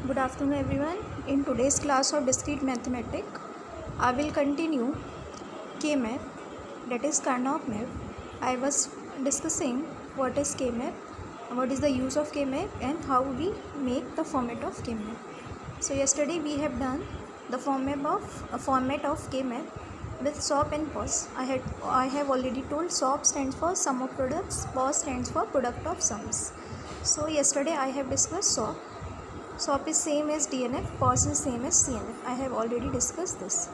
Good afternoon everyone. In today's class of discrete mathematics, I will continue K-map, that is Karnaugh map. I was discussing what is K-map, what is the use of K-map and how we make the format of K-map. So yesterday we have done the format of K-map with SOP and POS. I have already told SOP stands for sum of products, POS stands for product of sums. So yesterday I have discussed SOP. SOP is same as DNF, POS is same as CNF. I have already discussed this.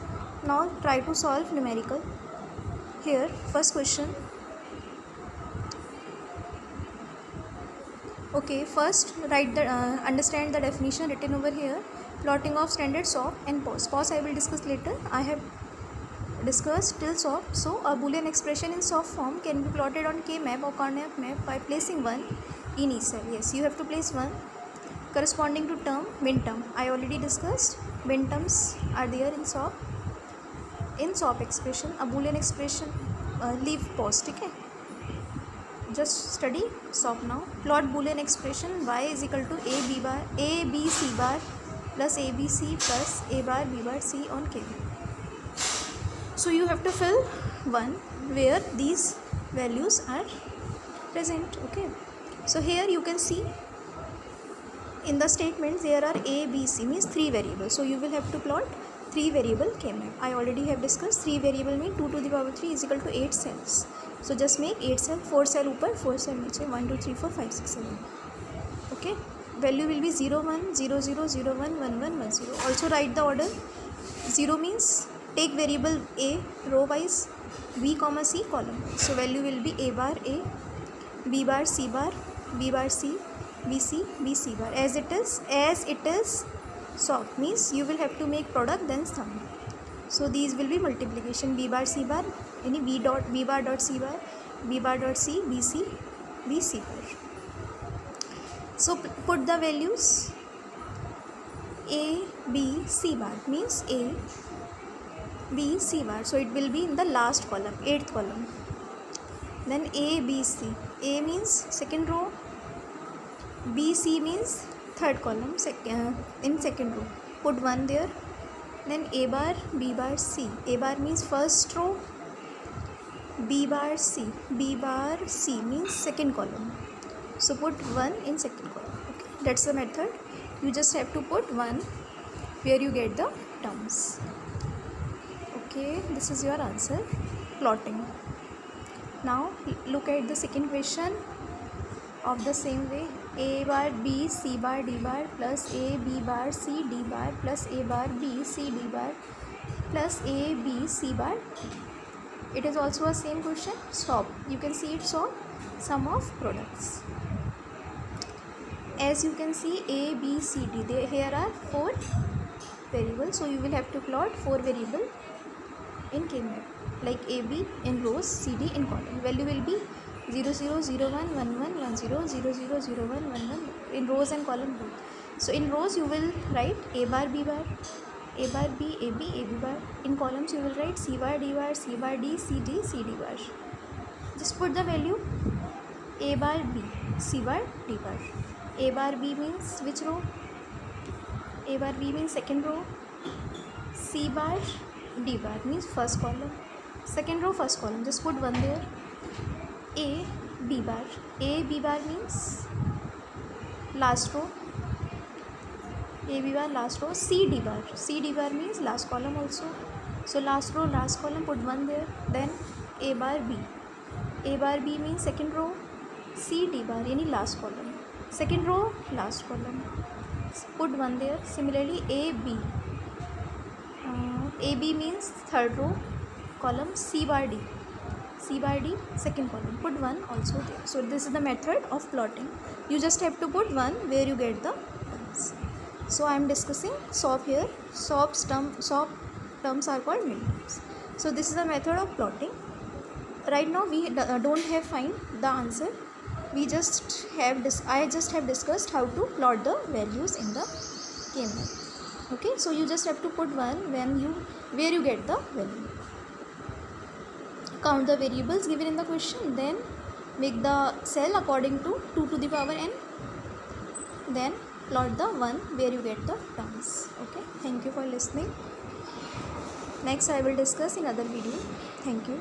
Now try to solve numerical. Here, first question. Okay, first write the understand the definition written over here. Plotting of standard SOP and POS. POS I will discuss later. I have discussed till SOP. So a Boolean expression in SOP form can be plotted on K-map or Karnaugh map by placing 1 in each cell. Yes, you have to place 1 corresponding to term, min term. I already discussed min terms are there in SOP. In SOP expression, a Boolean expression, leave POS, okay? Just study SOP now. Plot Boolean expression y is equal to a b c bar plus abc plus a bar b bar c on K. So you have to fill 1 where these values are present, okay? So here you can see in the statements there are a b c means 3 variables, so you will have to plot 3 variable K-map. I already have discussed 3 variable mean 2 to the power 3 is equal to 8 cells, so just make 8 cell, 4 cell upar 4 cell niche, 1 2 3 4 5 6 7, okay? Value will be 0 1 0 0 0 1 1 1 1 0. Also write the order. 0 means take variable a row wise, b comma c column wise, so value will be a bar a, b bar c bar, b bar c, bc bc bar, as it is SOP means you will have to make product then sum. So these will be multiplication, b bar c bar, any b bar dot c bar, b bar dot c, bc bc bar. So put the values. A b c bar means a b c bar, so it will be in the last column, 8th column. Then a b c, a means second row, b c means third column, in second row, put 1 there. Then a bar b bar c, a bar means first row, b bar c means second column, so put 1 in second column, okay? That's the method. You just have to put 1 where you get the terms, okay? This is your answer, plotting. Now look at the second question of the same way. A bar b c bar d bar plus a b bar c d bar plus a bar b c d bar plus a b c bar. It is also a same question, SOP. You can see it SOP, sum of products. As you can see a b c d, here are 4 variables, so you will have to plot 4 variable in K-map, like a b in rows, c d in column. Value will be 0 0 0 1 1 1 1 0 0 0 0 1 1 1 in rows and column both. So in rows you will write a bar b bar, a bar b a b a b bar. In columns you will write c bar d bar, c bar d c d c d bar. Just put the value a bar b, c bar d bar. A bar b means which row? A bar b means second row, c bar d bar means first column, second row first column, just put 1 there. A b bar, a b bar means last row, a b bar last row. C d bar means last column also, so last row last column, put 1 there. Then a bar b means second row, c d bar any last column, second row last column, put 1 there. Similarly a b means third row column, c bar d second column, put 1 also there. So this is the method of plotting. You just have to put 1 where you get the terms. So I am discussing SOP here. SOP terms are called min terms. So this is the method of plotting. Right now we don't have find the answer. I just have discussed how to plot the values in the K-map, okay? So you just have to put 1 where you get the value. Count the variables given in the question, then make the cell according to 2 to the power n, then plot the one where you get the terms. Okay, thank you for listening. Next I will discuss in other video. Thank you.